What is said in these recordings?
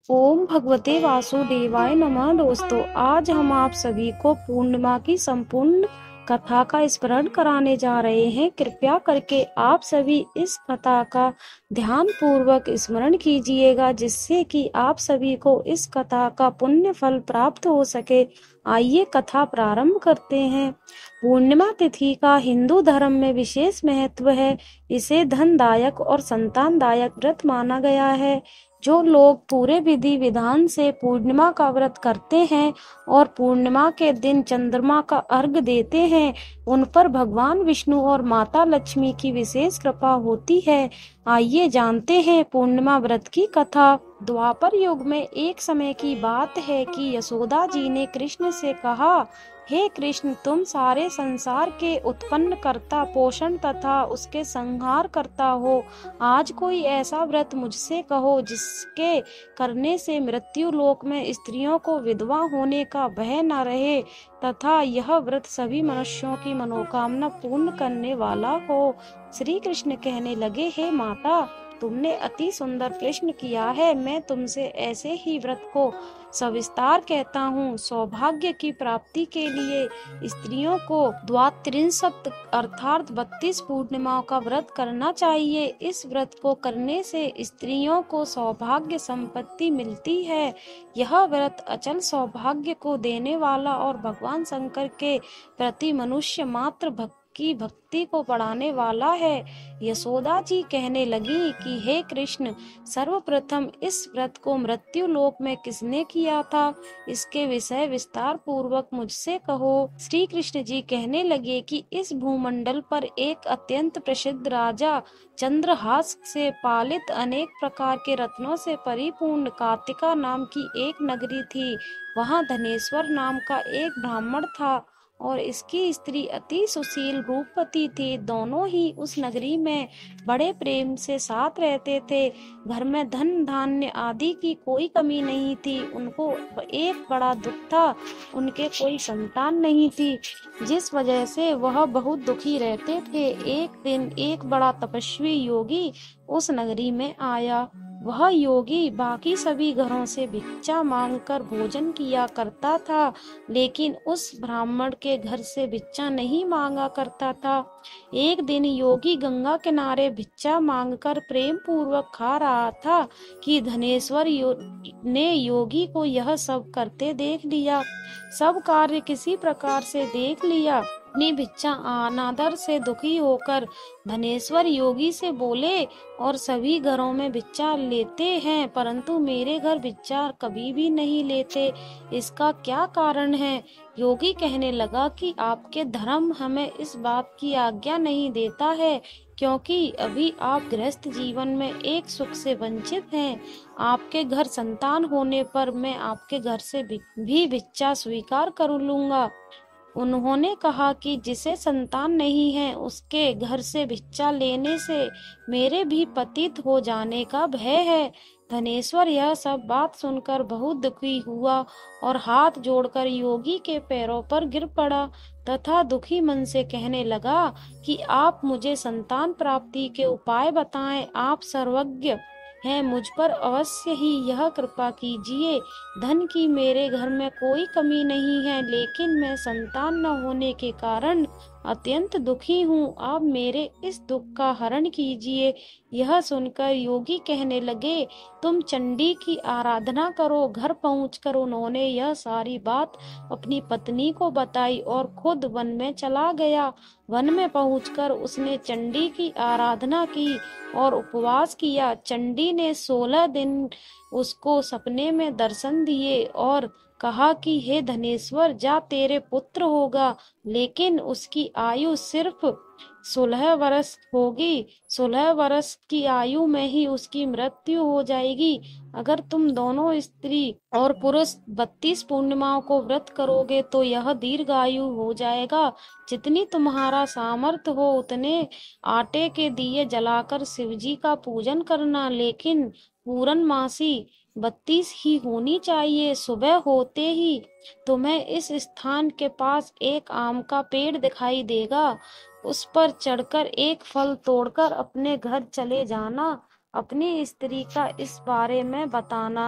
ओम भगवते वासुदेवाय नमः। दोस्तों, आज हम आप सभी को पूर्णिमा की संपूर्ण कथा का स्मरण कराने जा रहे हैं। कृपया करके आप सभी इस कथा का ध्यान पूर्वक स्मरण कीजिएगा, जिससे कि आप सभी को इस कथा का पुण्य फल प्राप्त हो सके। आइए कथा प्रारंभ करते हैं। पूर्णिमा तिथि का हिंदू धर्म में विशेष महत्व है। इसे धनदायक और संतानदायक व्रत माना गया है। जो लोग पूरे विधि विधान से पूर्णिमा का व्रत करते हैं और पूर्णिमा के दिन चंद्रमा का अर्घ देते हैं, उन पर भगवान विष्णु और माता लक्ष्मी की विशेष कृपा होती है। आइए जानते हैं पूर्णिमा व्रत की कथा। द्वापर युग में एक समय की बात है कि यशोदा जी ने कृष्ण से कहा, हे कृष्ण, तुम सारे संसार के उत्पन्न करता, पोषण तथा उसके संहार करता हो। आज कोई ऐसा व्रत मुझसे कहो जिसके करने से मृत्यु लोक में स्त्रियों को विधवा होने का भय न रहे तथा यह व्रत सभी मनुष्यों की मनोकामना पूर्ण करने वाला हो। श्री कृष्ण कहने लगे, हे माता, तुमने अति सुंदर प्रश्न किया है। मैं तुमसे ऐसे ही व्रत को सविस्तार कहता हूँ। सौभाग्य की प्राप्ति के लिए स्त्रियों को द्वात्रिंशत् अर्थात 32 पूर्णिमाओं का व्रत करना चाहिए। इस व्रत को करने से स्त्रियों को सौभाग्य संपत्ति मिलती है। यह व्रत अचल सौभाग्य को देने वाला और भगवान शंकर के प्रति मनुष्य मात्र भक्ति को बढ़ाने वाला है। यशोदा जी कहने लगी कि हे कृष्ण, सर्वप्रथम इस व्रत को मृत्यु लोक में किसने किया था, इसके विषय विस्तार पूर्वक मुझसे कहो। श्री कृष्ण जी कहने लगे कि इस भूमंडल पर एक अत्यंत प्रसिद्ध राजा चंद्रहास से पालित अनेक प्रकार के रत्नों से परिपूर्ण कार्तिका नाम की एक नगरी थी। वहाँ धनेश्वर नाम का एक ब्राह्मण था और इसकी स्त्री अति सुशील रूपवती थी। दोनों ही उस नगरी में बड़े प्रेम से साथ रहते थे। घर में धन धान्य आदि की कोई कमी नहीं थी। उनको एक बड़ा दुख था, उनके कोई संतान नहीं थी, जिस वजह से वह बहुत दुखी रहते थे। एक दिन एक बड़ा तपस्वी योगी उस नगरी में आया। वह योगी बाकी सभी घरों से भिक्षा मांगकर भोजन किया करता था, लेकिन उस ब्राह्मण के घर से भिक्षा नहीं मांगा करता था। एक दिन योगी गंगा किनारे भिक्षा मांगकर प्रेम पूर्वक खा रहा था कि धनेश्वर ने योगी को यह सब करते देख लिया। सब कार्य किसी प्रकार से देख लिया। अपनी भिक्षा अनादर से दुखी होकर धनेश्वर योगी से बोले, और सभी घरों में भिक्षा लेते हैं परंतु मेरे घर भिक्षा कभी भी नहीं लेते, इसका क्या कारण है? योगी कहने लगा कि आपके धर्म हमें इस बात की आज्ञा नहीं देता है, क्योंकि अभी आप गृहस्थ जीवन में एक सुख से वंचित हैं। आपके घर संतान होने पर मैं आपके घर से भी भिक्षा स्वीकार कर लूंगा। उन्होंने कहा कि जिसे संतान नहीं है उसके घर से भिक्षा लेने से मेरे भी पतित हो जाने का भय है। धनेश्वर यह सब बात सुनकर बहुत दुखी हुआ और हाथ जोड़कर योगी के पैरों पर गिर पड़ा तथा दुखी मन से कहने लगा कि आप मुझे संतान प्राप्ति के उपाय बताएं। आप सर्वज्ञ हैं, मुझ पर अवश्य ही यह कृपा कीजिए। धन की मेरे घर में कोई कमी नहीं है, लेकिन मैं संतान न होने के कारण अत्यंत दुखी हूँ। आप मेरे इस दुख का हरण कीजिए। यह सुनकर योगी कहने लगे, तुम चंडी की आराधना करो। घर पहुंचकर उन्होंने यह सारी बात अपनी पत्नी को बताई और खुद वन में चला गया। वन में पहुंचकर उसने चंडी की आराधना की और उपवास किया। चंडी ने 16 दिन उसको सपने में दर्शन दिए और कहा कि हे धनेश्वर, जा, तेरे पुत्र होगा, लेकिन उसकी आयु सिर्फ 16 वर्ष होगी। 16 वर्ष की आयु में ही उसकी मृत्यु हो जाएगी। अगर तुम दोनों स्त्री और पुरुष 32 पूर्णिमाओं को व्रत करोगे तो यह दीर्घायु हो जाएगा। जितनी तुम्हारा सामर्थ्य हो उतने आटे के दिए जलाकर शिवजी का पूजन करना, लेकिन पूर्णमासी 32 ही होनी चाहिए। सुबह होते ही तुम्हें इस स्थान के पास एक आम का पेड़ दिखाई देगा। उस पर चढ़कर एक फल तोड़कर अपने घर चले जाना। अपनी स्त्री का इस बारे में बताना।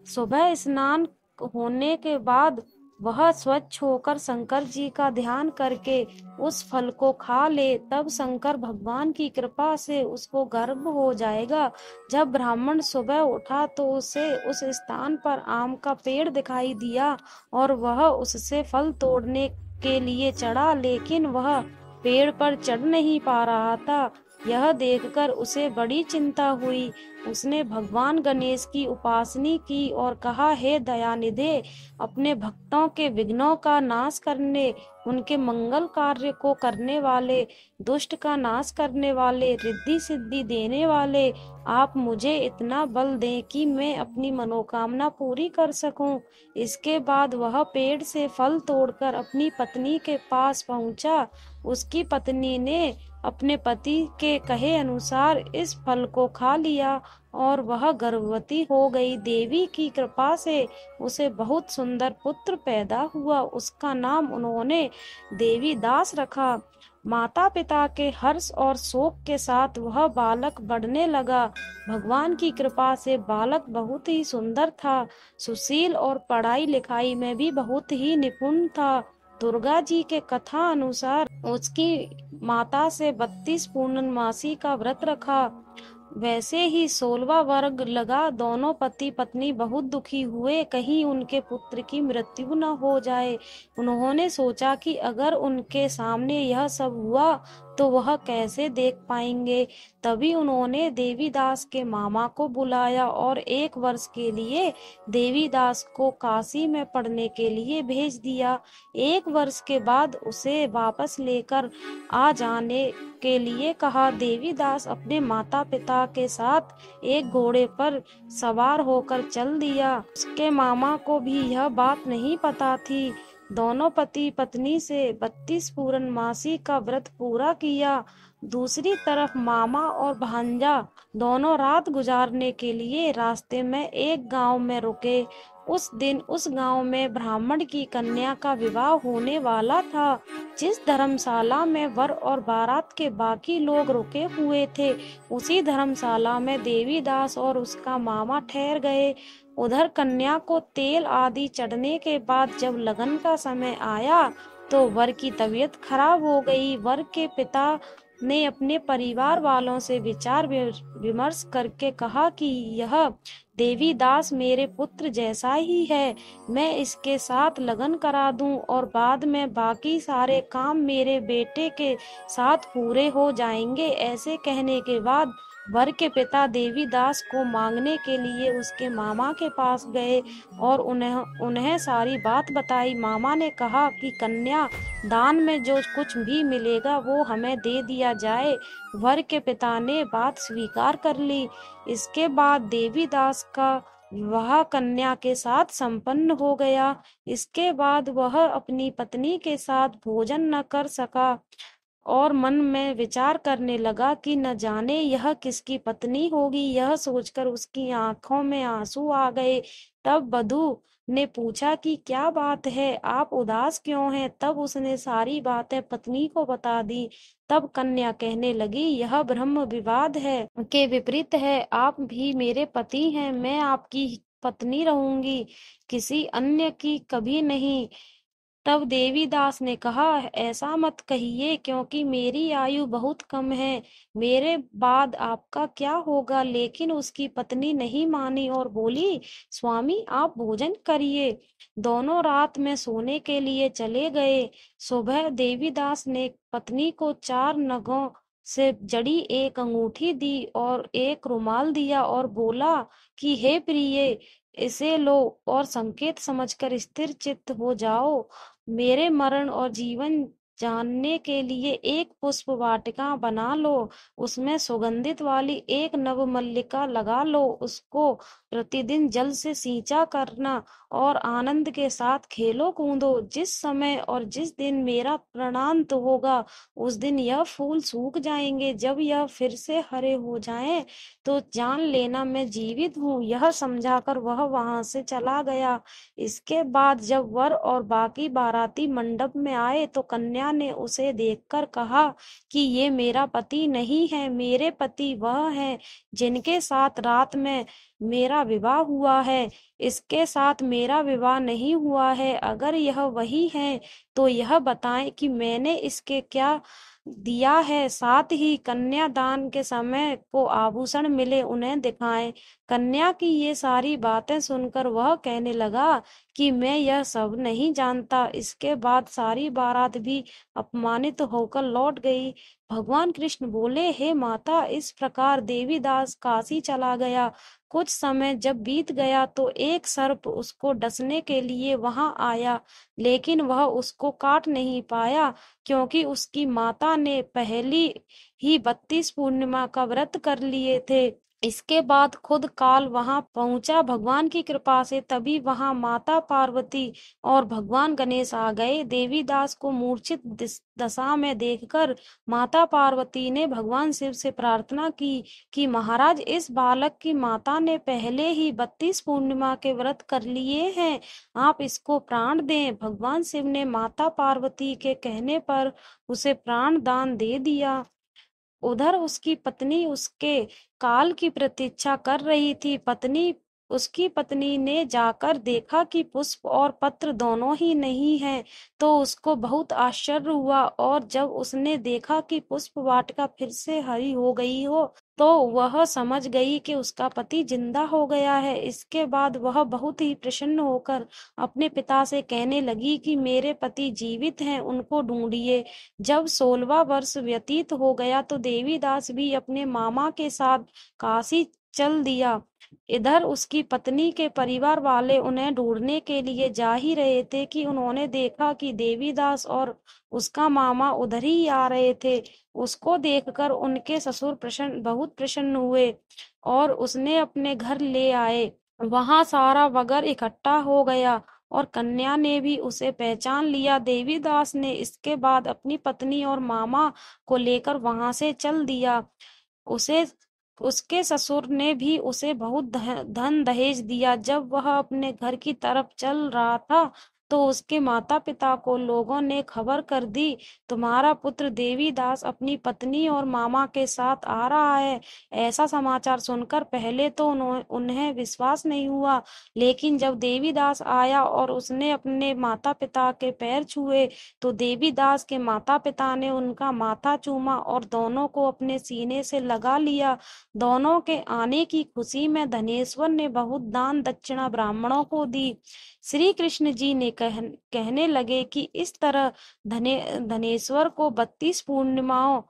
सुबह स्नान होने के बाद वह स्वच्छ होकर शंकर जी का ध्यान करके उस फल को खा ले, तब शंकर भगवान की कृपा से उसको गर्भ हो जाएगा। जब ब्राह्मण सुबह उठा तो उसे उस स्थान पर आम का पेड़ दिखाई दिया और वह उससे फल तोड़ने के लिए चढ़ा, लेकिन वह पेड़ पर चढ़ नहीं पा रहा था। यह देखकर उसे बड़ी चिंता हुई। उसने भगवान गणेश की उपासना की और कहा, हे दयानिधे, अपने भक्तों के विघ्नों का नाश करने, उनके मंगल कार्य को करने वाले, दुष्ट का नाश करने वाले, रिद्धि सिद्धि देने वाले, आप मुझे इतना बल दें कि मैं अपनी मनोकामना पूरी कर सकूं। इसके बाद वह पेड़ से फल तोड़कर अपनी पत्नी के पास पहुंचा। उसकी पत्नी ने अपने पति के कहे अनुसार इस फल को खा लिया और वह गर्भवती हो गई। देवी की कृपा से उसे बहुत सुंदर पुत्र पैदा हुआ। उसका नाम उन्होंने देवी दास रखा। माता पिता के हर्ष और शोक के साथ वह बालक बढ़ने लगा। भगवान की कृपा से बालक बहुत ही सुंदर था, सुशील और पढ़ाई लिखाई में भी बहुत ही निपुण था। दुर्गा जी के कथा अनुसार उसकी माता से 32 पूर्णमासी का व्रत रखा। वैसे ही 16वां वर्ग लगा। दोनों पति पत्नी बहुत दुखी हुए, कहीं उनके पुत्र की मृत्यु न हो जाए। उन्होंने सोचा कि अगर उनके सामने यह सब हुआ तो वह कैसे देख पाएंगे। तभी उन्होंने देवीदास के मामा को बुलाया और 1 वर्ष के लिए देवीदास को काशी में पढ़ने के लिए भेज दिया। 1 वर्ष के बाद उसे वापस लेकर आ जाने के लिए कहा। देवीदास अपने माता पिता के साथ एक घोड़े पर सवार होकर चल दिया। उसके मामा को भी यह बात नहीं पता थी। दोनों पति पत्नी से 32 पूर्णमासी का व्रत पूरा किया। दूसरी तरफ मामा और भांजा दोनों रात गुजारने के लिए रास्ते में एक गांव में रुके। उस दिन उस गांव में ब्राह्मण की कन्या का विवाह होने वाला था। जिस धर्मशाला में वर और बारात के बाकी लोग रुके हुए थे, उसी धर्मशाला में देवीदास और उसका मामा ठहर गए। उधर कन्या को तेल आदि चढ़ने के बाद जब लगन का समय आया तो वर की तबीयत खराब हो गई। वर के पिता ने अपने परिवार वालों से विचार विमर्श करके कहा कि यह देवीदास मेरे पुत्र जैसा ही है, मैं इसके साथ लगन करा दूं और बाद में बाकी सारे काम मेरे बेटे के साथ पूरे हो जाएंगे। ऐसे कहने के बाद वर के पिता देवीदास को मांगने के लिए उसके मामा के पास गए और उन्हें सारी बात बताई। मामा ने कहा कि कन्या दान में जो कुछ भी मिलेगा वो हमें दे दिया जाए। वर के पिता ने बात स्वीकार कर ली। इसके बाद देवीदास का विवाह कन्या के साथ संपन्न हो गया। इसके बाद वह अपनी पत्नी के साथ भोजन न कर सका और मन में विचार करने लगा कि न जाने यह किसकी पत्नी होगी। यह सोचकर उसकी आंखों में आंसू आ गए। तब वधू ने पूछा कि क्या बात है, आप उदास क्यों हैं? तब उसने सारी बातें पत्नी को बता दी। तब कन्या कहने लगी, यह ब्रह्म विवाद है के विपरीत है। आप भी मेरे पति हैं, मैं आपकी पत्नी रहूंगी, किसी अन्य की कभी नहीं। तब देवीदास ने कहा, ऐसा मत कहिए, क्योंकि मेरी आयु बहुत कम है, मेरे बाद आपका क्या होगा। लेकिन उसकी पत्नी नहीं मानी और बोली, स्वामी आप भोजन करिए। दोनों रात में सोने के लिए चले गए। सुबह देवीदास ने पत्नी को 4 नगों से जड़ी एक अंगूठी दी और एक रुमाल दिया और बोला कि हे प्रिय, इसे लो और संकेत समझकर स्थिर चित्त हो जाओ। मेरे मरण और जीवन जानने के लिए एक पुष्प वाटिका बना लो, उसमें सुगंधित वाली एक नवमल्लिका लगा लो, उसको प्रतिदिन जल से सींचा करना और आनंद के साथ खेलो कूदो। जिस समय और जिस दिन मेरा प्राणांत होगा उस दिन यह फूल सूख जाएंगे। जब यह फिर से हरे हो जाएं तो जान लेना मैं जीवित हूँ। यह समझाकर वह वहां से चला गया। इसके बाद जब वर और बाकी बाराती मंडप में आए तो कन्या कन्या ने उसे देखकर कहा कि ये मेरा पति नहीं है, मेरे पति वह हैं जिनके साथ रात में मेरा विवाह हुआ है। इसके साथ मेरा विवाह नहीं हुआ है। अगर यह वही है तो यह बताएं कि मैंने इसके क्या दिया है, साथ ही कन्यादान के समय को आभूषण मिले उन्हें दिखाएं। कन्या की ये सारी बातें सुनकर वह कहने लगा कि मैं यह सब नहीं जानता। इसके बाद सारी बारात भी अपमानित होकर लौट गई। भगवान कृष्ण बोले, हे माता, इस प्रकार देवीदास काशी चला गया। कुछ समय जब बीत गया तो एक सर्प उसको डसने के लिए वहां आया, लेकिन वह उसको काट नहीं पाया, क्योंकि उसकी माता ने पहली ही 32 पूर्णिमा का व्रत कर लिए थे। इसके बाद खुद काल वहां पहुंचा भगवान की कृपा से। तभी वहां माता पार्वती और भगवान गणेश आ गए। देवीदास को मूर्छित दशा में देखकर माता पार्वती ने भगवान शिव से प्रार्थना की कि महाराज, इस बालक की माता ने पहले ही 32 पूर्णिमा के व्रत कर लिए हैं, आप इसको प्राण दें। भगवान शिव ने माता पार्वती के कहने पर उसे प्राण दान दे दिया। उधर उसकी पत्नी उसके काल की प्रतीक्षा कर रही थी। उसकी पत्नी ने जाकर देखा कि पुष्प और पत्र दोनों ही नहीं हैं, तो उसको बहुत आश्चर्य हुआ। और जब उसने देखा कि पुष्प वाटिका फिर से हरी हो गई हो, तो वह समझ गई कि उसका पति जिंदा हो गया है। इसके बाद वह बहुत ही प्रसन्न होकर अपने पिता से कहने लगी कि मेरे पति जीवित हैं, उनको ढूंढिए। जब 16वां वर्ष व्यतीत हो गया तो देवीदास भी अपने मामा के साथ काशी चल दिया। इधर उसकी पत्नी के परिवार वाले उन्हें ढूंढने के लिए जा ही रहे थे कि उन्होंने देखा कि देवीदास और उसका मामा उधर ही आ रहे थे। उसको देखकर उनके ससुर बहुत प्रसन्न हुए और उसने अपने घर ले आए। वहां सारा वगर इकट्ठा हो गया और कन्या ने भी उसे पहचान लिया। देवीदास ने इसके बाद अपनी पत्नी और मामा को लेकर वहां से चल दिया। उसे उसके ससुर ने भी उसे बहुत धन दहेज दिया। जब वह अपने घर की तरफ चल रहा था तो उसके माता पिता को लोगों ने खबर कर दी, तुम्हारा पुत्र देवीदास अपनी पत्नी और मामा के साथ आ रहा है। ऐसा समाचार सुनकर पहले तो उन्हें विश्वास नहीं हुआ, लेकिन जब देवीदास आया और उसने अपने माता पिता के पैर छुए तो देवीदास के माता पिता ने उनका माथा चूमा और दोनों को अपने सीने से लगा लिया। दोनों के आने की खुशी में धनेश्वर ने बहुत दान दक्षिणा ब्राह्मणों को दी। श्री कृष्ण जी ने कहने लगे कि इस तरह धनेश्वर को 32 पूर्णिमाओं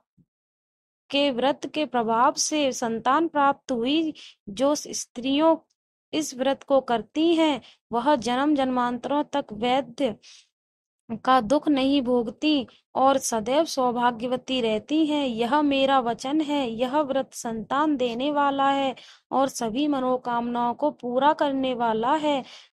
के व्रत के प्रभाव से संतान प्राप्त हुई। जो स्त्रियों इस व्रत को करती हैं वह जन्म जन्मांतरों तक वैद्य का दुख नहीं भोगती और सदैव सौभाग्यवती रहती हैं। यह मेरा वचन है। यह व्रत संतान देने वाला है और सभी मनोकामनाओं को पूरा करने वाला है।